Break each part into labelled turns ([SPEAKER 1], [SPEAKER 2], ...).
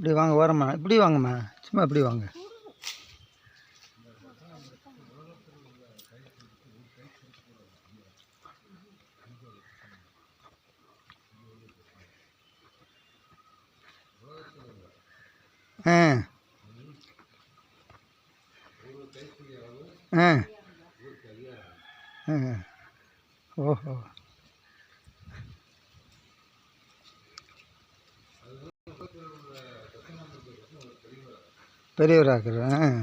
[SPEAKER 1] இப்படி வாங்க ஓரம்மா, இப்படி வாங்கம்மா, சும்மா இப்படி வாங்க. ஆ ஆ ஆ ஓஹோ. பெரியவராக்குறேன்.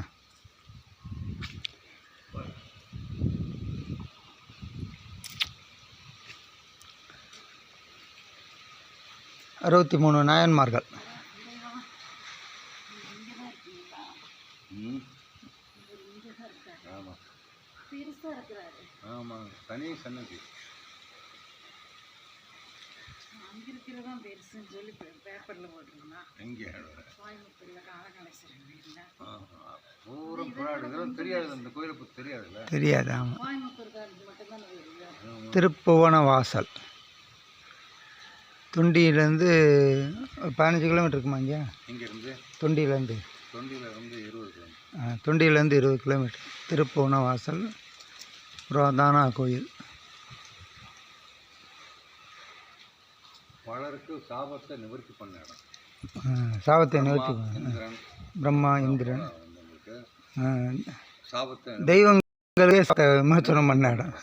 [SPEAKER 1] 63 நாயன்மார்கள்.
[SPEAKER 2] ஆமாம், தனி சன்னதி எங்கே பூரம் புறாடு தெரியாது. அந்த கோயிலை பற்றி தெரியாதுல்ல?
[SPEAKER 1] தெரியாது. ஆமாம், திருப்புவன வாசல் தொண்டியிலேருந்து 15 கிலோமீட்டர் இருக்குமா இங்கே?
[SPEAKER 2] இங்கேருந்து
[SPEAKER 1] தொண்டியிலேருந்து
[SPEAKER 2] 20 கிலோமீட்டர்.
[SPEAKER 1] தொண்டியிலேருந்து 20 கிலோமீட்டர். திருப்புவன வாசல் புராதான கோயில்.
[SPEAKER 2] பலருக்கு சாபத்தை நிவர்த்தி பண்ண இடம்.
[SPEAKER 1] சாபத்தை நிவர்த்தி பிரம்மா இந்திரன்
[SPEAKER 2] சாபத்தை
[SPEAKER 1] தெய்வங்களே விமோச்சனம் பண்ண இடம்.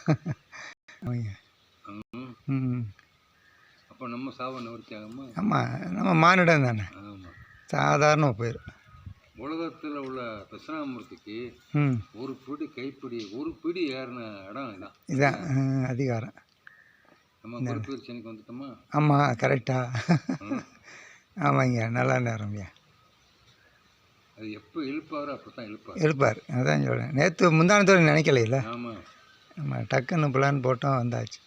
[SPEAKER 2] அப்போ நம்ம சாபம் நிவர்த்தி ஆகுமா?
[SPEAKER 1] ஆமாம், நம்ம மானிடம் தானே.
[SPEAKER 2] ஆமாம்,
[SPEAKER 1] சாதாரண போயிடும்.
[SPEAKER 2] உலகத்தில் உள்ள தட்சிணாமூர்த்திக்கு ஒரு பிடி கைப்பிடி ஒரு பிடி ஏறின இடம் இதான்.
[SPEAKER 1] இதான் அதிகாரம்.
[SPEAKER 2] நம்ம குருப்பீர் சென்னைக்கு வந்துட்டோமா?
[SPEAKER 1] ஆமாம், கரெக்டாக. ஆமாங்க, நல்லா நேரம்யா.
[SPEAKER 2] அது எப்போ இழுப்பாரோ அப்போ தான்
[SPEAKER 1] இழுப்பார். அதான் சொல்கிறேன். நேற்று முந்தானத்தோடு நினைக்கல.
[SPEAKER 2] ஆமாம்,
[SPEAKER 1] நம்ம டக்குன்னு பிளான் போட்டோம், வந்தாச்சு.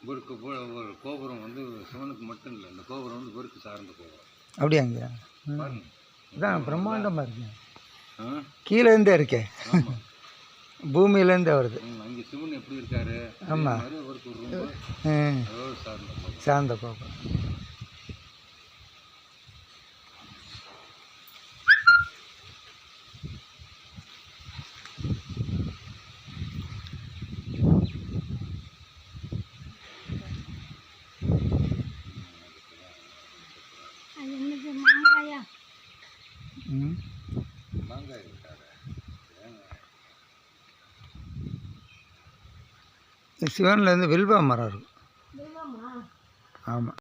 [SPEAKER 2] இவருக்கு ஒரு கோபுரம் வந்து சிவனுக்கு மட்டும் இல்லை, இந்த கோபுரம் வந்து இவருக்கு சார்ந்த கோபுரம்.
[SPEAKER 1] அப்படியாங்க? இதான் பிரம்மாண்டமாக இருக்குங்க. கீழேருந்தே இருக்கே, பூமியிலேருந்தே வருது.
[SPEAKER 2] அங்கே சிவன் எப்படி இருக்காரு?
[SPEAKER 1] ஆமாம்,
[SPEAKER 2] அவருக்கு ஒரு
[SPEAKER 1] சார்ந்த கோபுரம்.
[SPEAKER 2] மாங்காய் இருக்காரு.
[SPEAKER 1] சிவன்லேருந்து வில்வா மரம் இருக்கும். ஆமாம்.